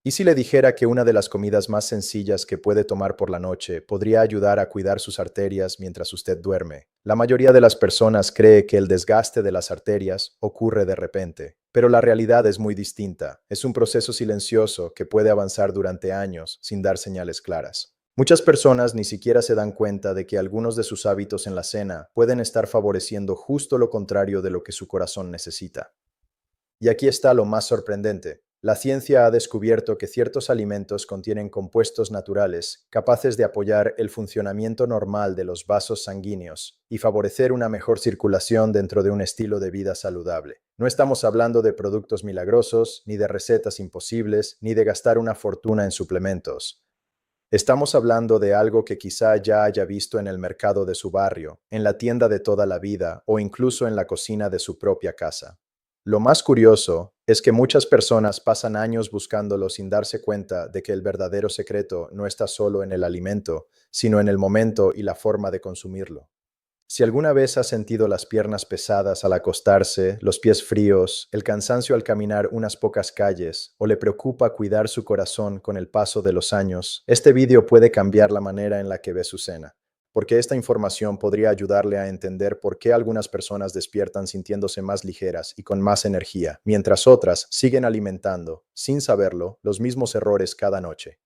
¿Y si le dijera que una de las comidas más sencillas que puede tomar por la noche podría ayudar a cuidar sus arterias mientras usted duerme? La mayoría de las personas cree que el desgaste de las arterias ocurre de repente, pero la realidad es muy distinta. Es un proceso silencioso que puede avanzar durante años sin dar señales claras. Muchas personas ni siquiera se dan cuenta de que algunos de sus hábitos en la cena pueden estar favoreciendo justo lo contrario de lo que su corazón necesita. Y aquí está lo más sorprendente. La ciencia ha descubierto que ciertos alimentos contienen compuestos naturales capaces de apoyar el funcionamiento normal de los vasos sanguíneos y favorecer una mejor circulación dentro de un estilo de vida saludable. No estamos hablando de productos milagrosos, ni de recetas imposibles, ni de gastar una fortuna en suplementos. Estamos hablando de algo que quizá ya haya visto en el mercado de su barrio, en la tienda de toda la vida o incluso en la cocina de su propia casa. Lo más curioso es que muchas personas pasan años buscándolo sin darse cuenta de que el verdadero secreto no está solo en el alimento, sino en el momento y la forma de consumirlo. Si alguna vez ha sentido las piernas pesadas al acostarse, los pies fríos, el cansancio al caminar unas pocas calles, o le preocupa cuidar su corazón con el paso de los años, este vídeo puede cambiar la manera en la que ve su cena, porque esta información podría ayudarle a entender por qué algunas personas despiertan sintiéndose más ligeras y con más energía, mientras otras siguen alimentando, sin saberlo, los mismos errores cada noche.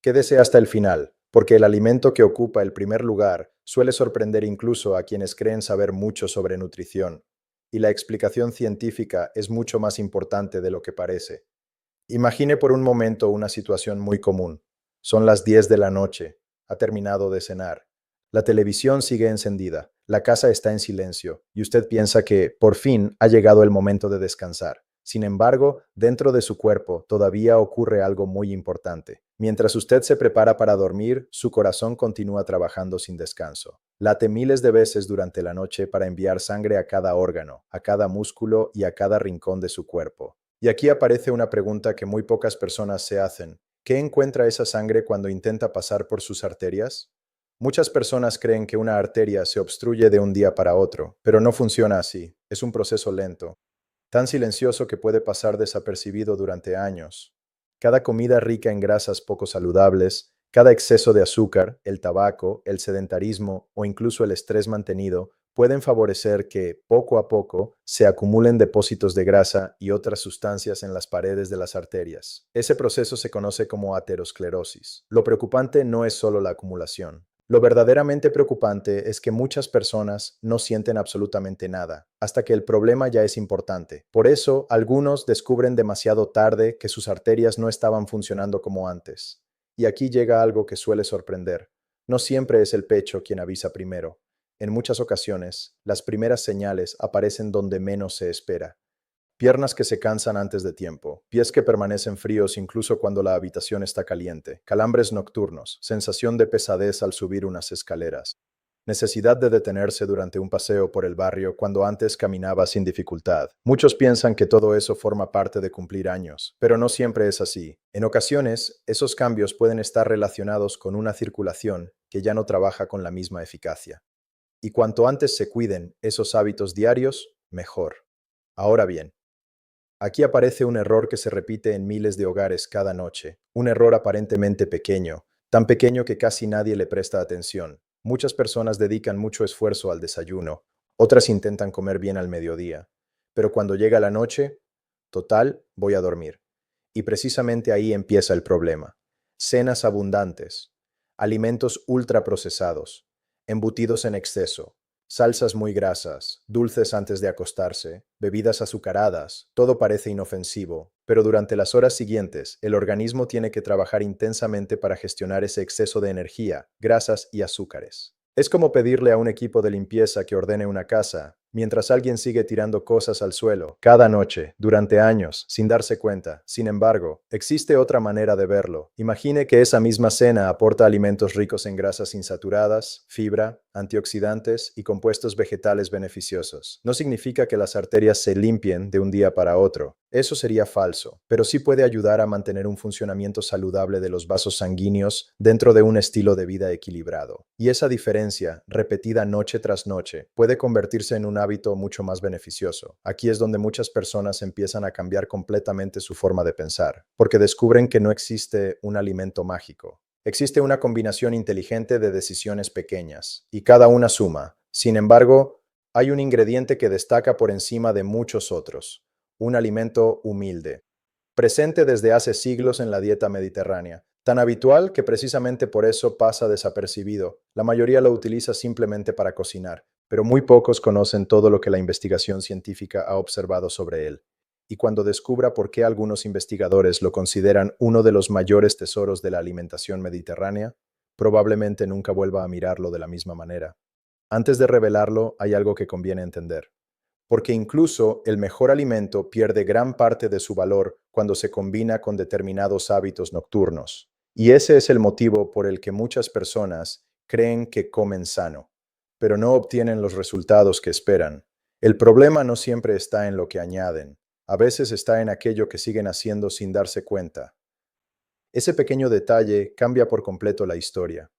Quédese hasta el final, porque el alimento que ocupa el primer lugar suele sorprender incluso a quienes creen saber mucho sobre nutrición, y la explicación científica es mucho más importante de lo que parece. Imagine por un momento una situación muy común. Son las 10 de la noche, ha terminado de cenar. La televisión sigue encendida, la casa está en silencio, y usted piensa que, por fin, ha llegado el momento de descansar. Sin embargo, dentro de su cuerpo todavía ocurre algo muy importante. Mientras usted se prepara para dormir, su corazón continúa trabajando sin descanso. Late miles de veces durante la noche para enviar sangre a cada órgano, a cada músculo y a cada rincón de su cuerpo. Y aquí aparece una pregunta que muy pocas personas se hacen. ¿Qué encuentra esa sangre cuando intenta pasar por sus arterias? Muchas personas creen que una arteria se obstruye de un día para otro, pero no funciona así. Es un proceso lento, tan silencioso que puede pasar desapercibido durante años. Cada comida rica en grasas poco saludables, cada exceso de azúcar, el tabaco, el sedentarismo o incluso el estrés mantenido pueden favorecer que, poco a poco, se acumulen depósitos de grasa y otras sustancias en las paredes de las arterias. Ese proceso se conoce como aterosclerosis. Lo preocupante no es solo la acumulación. Lo verdaderamente preocupante es que muchas personas no sienten absolutamente nada, hasta que el problema ya es importante. Por eso, algunos descubren demasiado tarde que sus arterias no estaban funcionando como antes. Y aquí llega algo que suele sorprender. No siempre es el pecho quien avisa primero. En muchas ocasiones, las primeras señales aparecen donde menos se espera. Piernas que se cansan antes de tiempo, pies que permanecen fríos incluso cuando la habitación está caliente, calambres nocturnos, sensación de pesadez al subir unas escaleras, necesidad de detenerse durante un paseo por el barrio cuando antes caminaba sin dificultad. Muchos piensan que todo eso forma parte de cumplir años, pero no siempre es así. En ocasiones, esos cambios pueden estar relacionados con una circulación que ya no trabaja con la misma eficacia. Y cuanto antes se cuiden esos hábitos diarios, mejor. Ahora bien, aquí aparece un error que se repite en miles de hogares cada noche, un error aparentemente pequeño, tan pequeño que casi nadie le presta atención. Muchas personas dedican mucho esfuerzo al desayuno, otras intentan comer bien al mediodía, pero cuando llega la noche, total, voy a dormir. Y precisamente ahí empieza el problema. Cenas abundantes, alimentos ultraprocesados, embutidos en exceso, salsas muy grasas, dulces antes de acostarse, bebidas azucaradas, todo parece inofensivo, pero durante las horas siguientes, el organismo tiene que trabajar intensamente para gestionar ese exceso de energía, grasas y azúcares. Es como pedirle a un equipo de limpieza que ordene una casa, mientras alguien sigue tirando cosas al suelo, cada noche, durante años, sin darse cuenta. Sin embargo, existe otra manera de verlo. Imagine que esa misma cena aporta alimentos ricos en grasas insaturadas, fibra, antioxidantes y compuestos vegetales beneficiosos. No significa que las arterias se limpien de un día para otro. Eso sería falso, pero sí puede ayudar a mantener un funcionamiento saludable de los vasos sanguíneos dentro de un estilo de vida equilibrado. Y esa diferencia, repetida noche tras noche, puede convertirse en un hábito mucho más beneficioso. Aquí es donde muchas personas empiezan a cambiar completamente su forma de pensar, porque descubren que no existe un alimento mágico. Existe una combinación inteligente de decisiones pequeñas, y cada una suma. Sin embargo, hay un ingrediente que destaca por encima de muchos otros: un alimento humilde, presente desde hace siglos en la dieta mediterránea, tan habitual que precisamente por eso pasa desapercibido. La mayoría lo utiliza simplemente para cocinar, pero muy pocos conocen todo lo que la investigación científica ha observado sobre él. Y cuando descubra por qué algunos investigadores lo consideran uno de los mayores tesoros de la alimentación mediterránea, probablemente nunca vuelva a mirarlo de la misma manera. Antes de revelarlo, hay algo que conviene entender, porque incluso el mejor alimento pierde gran parte de su valor cuando se combina con determinados hábitos nocturnos. Y ese es el motivo por el que muchas personas creen que comen sano, pero no obtienen los resultados que esperan. El problema no siempre está en lo que añaden, a veces está en aquello que siguen haciendo sin darse cuenta. Ese pequeño detalle cambia por completo la historia,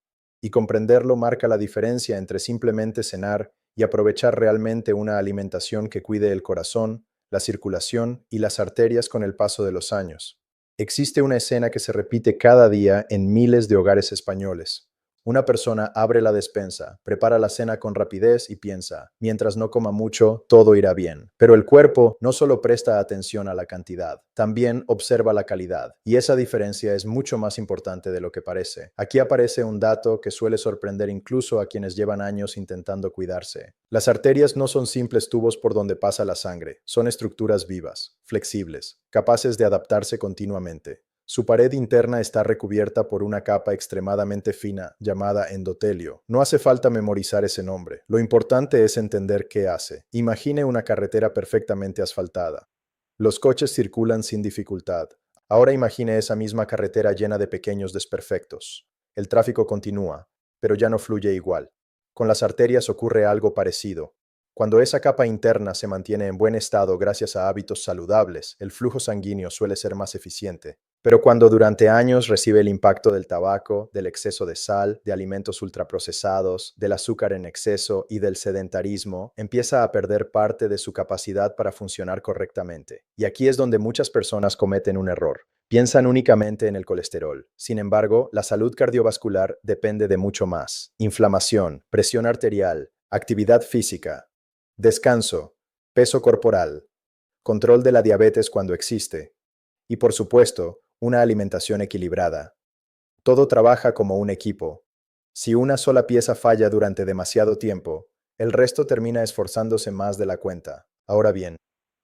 y comprenderlo marca la diferencia entre simplemente cenar y aprovechar realmente una alimentación que cuide el corazón, la circulación y las arterias con el paso de los años. Existe una escena que se repite cada día en miles de hogares españoles. Una persona abre la despensa, prepara la cena con rapidez y piensa: mientras no coma mucho, todo irá bien. Pero el cuerpo no solo presta atención a la cantidad, también observa la calidad. Y esa diferencia es mucho más importante de lo que parece. Aquí aparece un dato que suele sorprender incluso a quienes llevan años intentando cuidarse. Las arterias no son simples tubos por donde pasa la sangre, son estructuras vivas, flexibles, capaces de adaptarse continuamente. Su pared interna está recubierta por una capa extremadamente fina llamada endotelio. No hace falta memorizar ese nombre. Lo importante es entender qué hace. Imagine una carretera perfectamente asfaltada. Los coches circulan sin dificultad. Ahora imagine esa misma carretera llena de pequeños desperfectos. El tráfico continúa, pero ya no fluye igual. Con las arterias ocurre algo parecido. Cuando esa capa interna se mantiene en buen estado gracias a hábitos saludables, el flujo sanguíneo suele ser más eficiente. Pero cuando durante años recibe el impacto del tabaco, del exceso de sal, de alimentos ultraprocesados, del azúcar en exceso y del sedentarismo, empieza a perder parte de su capacidad para funcionar correctamente. Y aquí es donde muchas personas cometen un error. Piensan únicamente en el colesterol. Sin embargo, la salud cardiovascular depende de mucho más: inflamación, presión arterial, actividad física, descanso, peso corporal, control de la diabetes cuando existe, y por supuesto, una alimentación equilibrada. Todo trabaja como un equipo. Si una sola pieza falla durante demasiado tiempo, el resto termina esforzándose más de la cuenta. Ahora bien,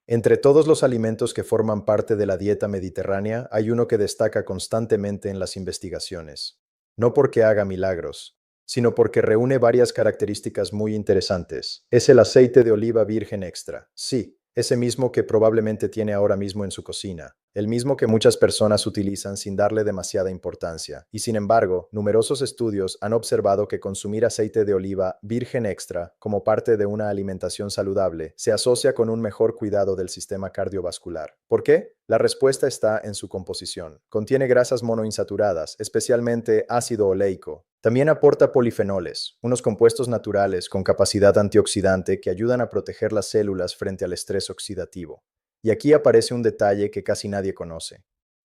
entre todos los alimentos que forman parte de la dieta mediterránea, hay uno que destaca constantemente en las investigaciones. No porque haga milagros, sino porque reúne varias características muy interesantes. Es el aceite de oliva virgen extra. Sí, ese mismo que probablemente tiene ahora mismo en su cocina, el mismo que muchas personas utilizan sin darle demasiada importancia. Y sin embargo, numerosos estudios han observado que consumir aceite de oliva virgen extra como parte de una alimentación saludable se asocia con un mejor cuidado del sistema cardiovascular. ¿Por qué? La respuesta está en su composición. Contiene grasas monoinsaturadas, especialmente ácido oleico. También aporta polifenoles, unos compuestos naturales con capacidad antioxidante que ayudan a proteger las células frente al estrés oxidativo. Y aquí aparece un detalle que casi nadie conoce.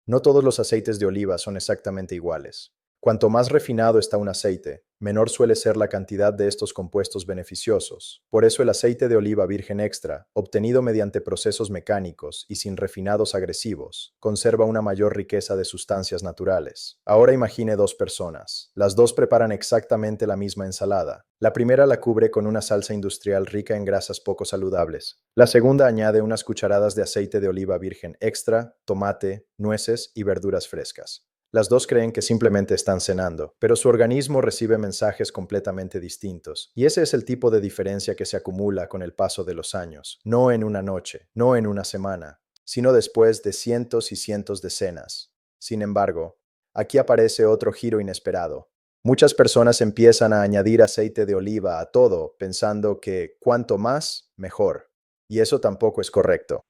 No todos los aceites de oliva son exactamente iguales. Cuanto más refinado está un aceite, menor suele ser la cantidad de estos compuestos beneficiosos. Por eso el aceite de oliva virgen extra, obtenido mediante procesos mecánicos y sin refinados agresivos, conserva una mayor riqueza de sustancias naturales. Ahora imagine dos personas. Las dos preparan exactamente la misma ensalada. La primera la cubre con una salsa industrial rica en grasas poco saludables. La segunda añade unas cucharadas de aceite de oliva virgen extra, tomate, nueces y verduras frescas. Las dos creen que simplemente están cenando, pero su organismo recibe mensajes completamente distintos. Y ese es el tipo de diferencia que se acumula con el paso de los años. No en una noche, no en una semana, sino después de cientos y cientos de cenas. Sin embargo, aquí aparece otro giro inesperado. Muchas personas empiezan a añadir aceite de oliva a todo, pensando que cuanto más, mejor. Y eso tampoco es correcto.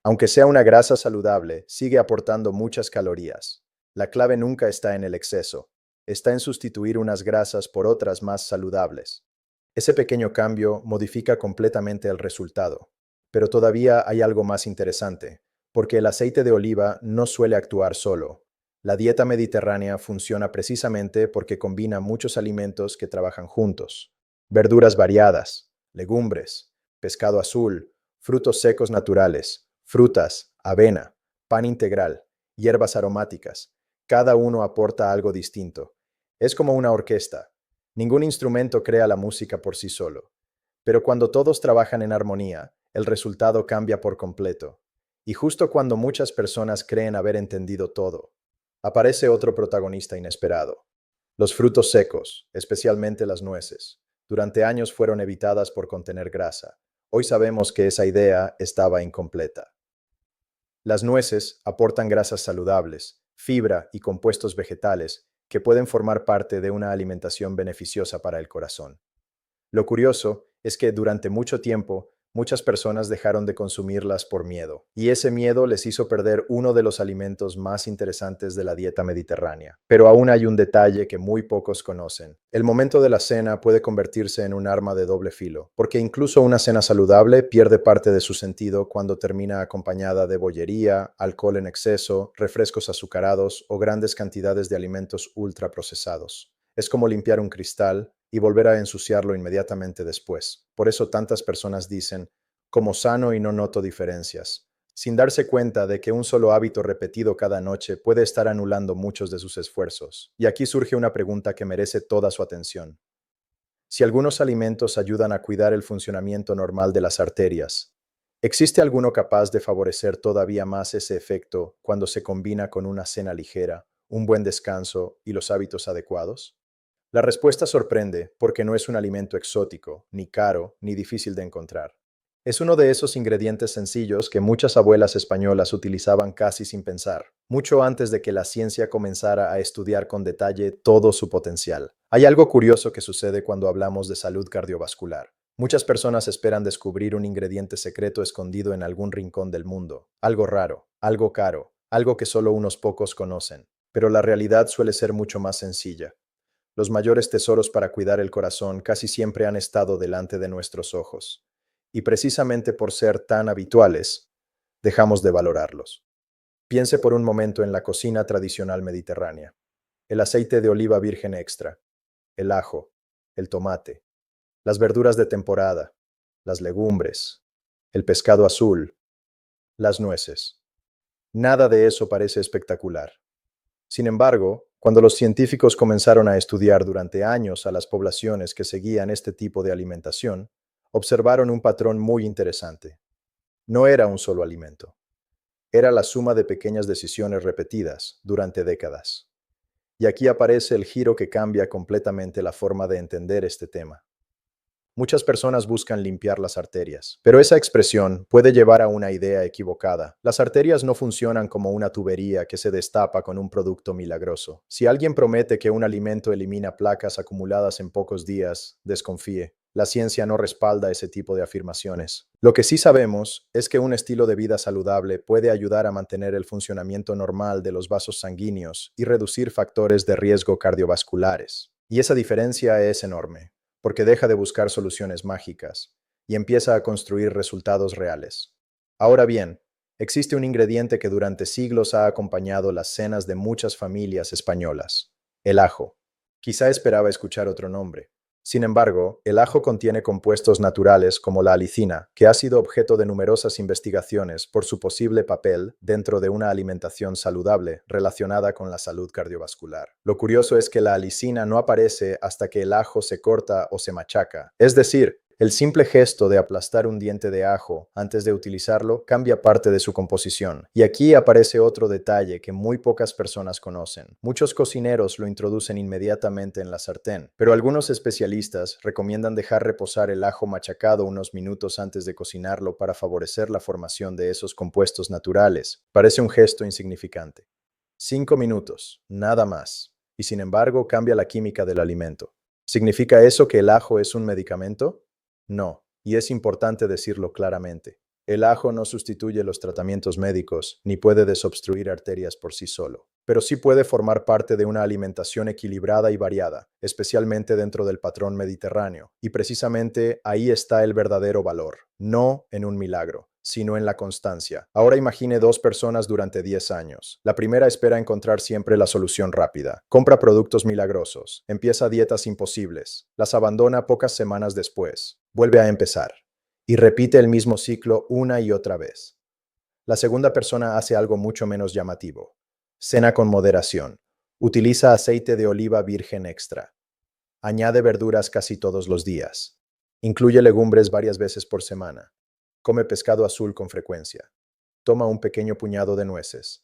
Aunque sea una grasa saludable, sigue aportando muchas calorías. La clave nunca está en el exceso, está en sustituir unas grasas por otras más saludables. Ese pequeño cambio modifica completamente el resultado. Pero todavía hay algo más interesante, porque el aceite de oliva no suele actuar solo. La dieta mediterránea funciona precisamente porque combina muchos alimentos que trabajan juntos. Verduras variadas, legumbres, pescado azul, frutos secos naturales, frutas, avena, pan integral, hierbas aromáticas. Cada uno aporta algo distinto. Es como una orquesta. Ningún instrumento crea la música por sí solo. Pero cuando todos trabajan en armonía, el resultado cambia por completo. Y justo cuando muchas personas creen haber entendido todo, aparece otro protagonista inesperado. Los frutos secos, especialmente las nueces, durante años fueron evitadas por contener grasa. Hoy sabemos que esa idea estaba incompleta. Las nueces aportan grasas saludables, fibra y compuestos vegetales que pueden formar parte de una alimentación beneficiosa para el corazón. Lo curioso es que durante mucho tiempo muchas personas dejaron de consumirlas por miedo, y ese miedo les hizo perder uno de los alimentos más interesantes de la dieta mediterránea. Pero aún hay un detalle que muy pocos conocen. El momento de la cena puede convertirse en un arma de doble filo, porque incluso una cena saludable pierde parte de su sentido cuando termina acompañada de bollería, alcohol en exceso, refrescos azucarados o grandes cantidades de alimentos ultraprocesados. Es como limpiar un cristal y volver a ensuciarlo inmediatamente después. Por eso tantas personas dicen, como sano y no noto diferencias, sin darse cuenta de que un solo hábito repetido cada noche puede estar anulando muchos de sus esfuerzos. Y aquí surge una pregunta que merece toda su atención. Si algunos alimentos ayudan a cuidar el funcionamiento normal de las arterias, ¿existe alguno capaz de favorecer todavía más ese efecto cuando se combina con una cena ligera, un buen descanso y los hábitos adecuados? La respuesta sorprende porque no es un alimento exótico, ni caro, ni difícil de encontrar. Es uno de esos ingredientes sencillos que muchas abuelas españolas utilizaban casi sin pensar, mucho antes de que la ciencia comenzara a estudiar con detalle todo su potencial. Hay algo curioso que sucede cuando hablamos de salud cardiovascular. Muchas personas esperan descubrir un ingrediente secreto escondido en algún rincón del mundo, algo raro, algo caro, algo que solo unos pocos conocen. Pero la realidad suele ser mucho más sencilla. Los mayores tesoros para cuidar el corazón casi siempre han estado delante de nuestros ojos, y precisamente por ser tan habituales, dejamos de valorarlos. Piense por un momento en la cocina tradicional mediterránea. El aceite de oliva virgen extra, el ajo, el tomate, las verduras de temporada, las legumbres, el pescado azul, las nueces. Nada de eso parece espectacular. Sin embargo, cuando los científicos comenzaron a estudiar durante años a las poblaciones que seguían este tipo de alimentación, observaron un patrón muy interesante. No era un solo alimento, era la suma de pequeñas decisiones repetidas durante décadas. Y aquí aparece el giro que cambia completamente la forma de entender este tema. Muchas personas buscan limpiar las arterias, pero esa expresión puede llevar a una idea equivocada. Las arterias no funcionan como una tubería que se destapa con un producto milagroso. Si alguien promete que un alimento elimina placas acumuladas en pocos días, desconfíe. La ciencia no respalda ese tipo de afirmaciones. Lo que sí sabemos es que un estilo de vida saludable puede ayudar a mantener el funcionamiento normal de los vasos sanguíneos y reducir factores de riesgo cardiovasculares. Y esa diferencia es enorme porque deja de buscar soluciones mágicas y empieza a construir resultados reales. Ahora bien, existe un ingrediente que durante siglos ha acompañado las cenas de muchas familias españolas: el ajo. Quizá esperaba escuchar otro nombre. Sin embargo, el ajo contiene compuestos naturales como la alicina, que ha sido objeto de numerosas investigaciones por su posible papel dentro de una alimentación saludable relacionada con la salud cardiovascular. Lo curioso es que la alicina no aparece hasta que el ajo se corta o se machaca. Es decir, el simple gesto de aplastar un diente de ajo antes de utilizarlo cambia parte de su composición. Y aquí aparece otro detalle que muy pocas personas conocen. Muchos cocineros lo introducen inmediatamente en la sartén, pero algunos especialistas recomiendan dejar reposar el ajo machacado unos minutos antes de cocinarlo para favorecer la formación de esos compuestos naturales. Parece un gesto insignificante. 5 minutos, nada más. Y sin embargo cambia la química del alimento. ¿Significa eso que el ajo es un medicamento? No, y es importante decirlo claramente. El ajo no sustituye los tratamientos médicos ni puede desobstruir arterias por sí solo, pero sí puede formar parte de una alimentación equilibrada y variada, especialmente dentro del patrón mediterráneo. Y precisamente ahí está el verdadero valor, no en un milagro, sino en la constancia. Ahora imagine dos personas durante 10 años. La primera espera encontrar siempre la solución rápida. Compra productos milagrosos, empieza dietas imposibles, las abandona pocas semanas después, vuelve a empezar y repite el mismo ciclo una y otra vez. La segunda persona hace algo mucho menos llamativo. Cena con moderación. Utiliza aceite de oliva virgen extra. Añade verduras casi todos los días. Incluye legumbres varias veces por semana. Come pescado azul con frecuencia. Toma un pequeño puñado de nueces.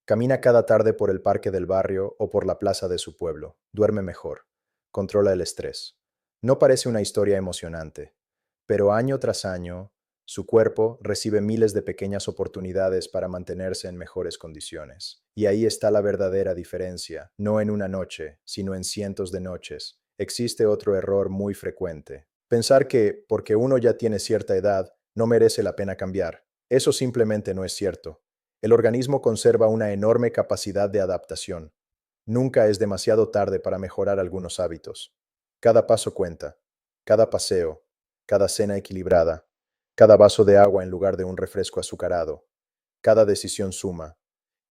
Camina cada tarde por el parque del barrio o por la plaza de su pueblo. Duerme mejor. Controla el estrés. No parece una historia emocionante, pero año tras año, su cuerpo recibe miles de pequeñas oportunidades para mantenerse en mejores condiciones. Y ahí está la verdadera diferencia, no en una noche, sino en cientos de noches. Existe otro error muy frecuente. Pensar que, porque uno ya tiene cierta edad, no merece la pena cambiar. Eso simplemente no es cierto. El organismo conserva una enorme capacidad de adaptación. Nunca es demasiado tarde para mejorar algunos hábitos. Cada paso cuenta, cada paseo, cada cena equilibrada, cada vaso de agua en lugar de un refresco azucarado, cada decisión suma.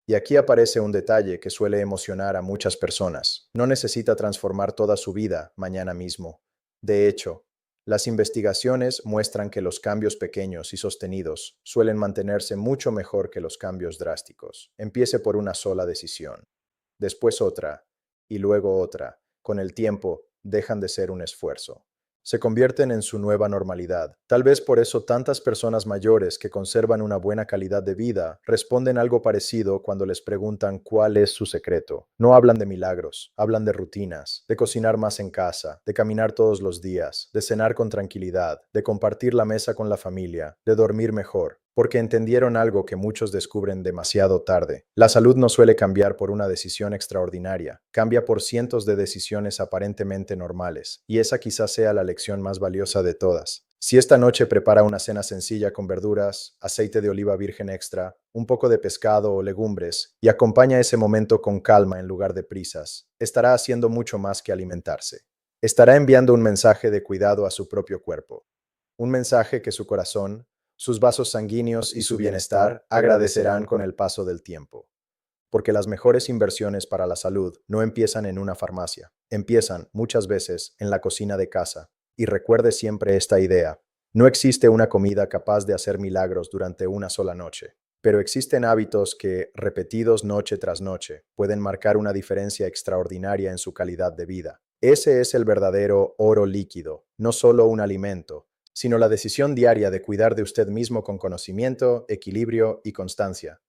Y aquí aparece un detalle que suele emocionar a muchas personas. No necesita transformar toda su vida mañana mismo. De hecho, las investigaciones muestran que los cambios pequeños y sostenidos suelen mantenerse mucho mejor que los cambios drásticos. Empiece por una sola decisión, después otra, y luego otra. Con el tiempo, dejan de ser un esfuerzo. Se convierten en su nueva normalidad. Tal vez por eso tantas personas mayores que conservan una buena calidad de vida responden algo parecido cuando les preguntan cuál es su secreto. No hablan de milagros, hablan de rutinas, de cocinar más en casa, de caminar todos los días, de cenar con tranquilidad, de compartir la mesa con la familia, de dormir mejor, porque entendieron algo que muchos descubren demasiado tarde. La salud no suele cambiar por una decisión extraordinaria, cambia por cientos de decisiones aparentemente normales, y esa quizás sea la lección más valiosa de todas. Si esta noche prepara una cena sencilla con verduras, aceite de oliva virgen extra, un poco de pescado o legumbres, y acompaña ese momento con calma en lugar de prisas, estará haciendo mucho más que alimentarse. Estará enviando un mensaje de cuidado a su propio cuerpo, un mensaje que su corazón, sus vasos sanguíneos y su bienestar agradecerán con el paso del tiempo. Porque las mejores inversiones para la salud no empiezan en una farmacia, empiezan muchas veces en la cocina de casa. Y recuerde siempre esta idea: no existe una comida capaz de hacer milagros durante una sola noche, pero existen hábitos que, repetidos noche tras noche, pueden marcar una diferencia extraordinaria en su calidad de vida. Ese es el verdadero oro líquido, no solo un alimento, sino la decisión diaria de cuidar de usted mismo con conocimiento, equilibrio y constancia.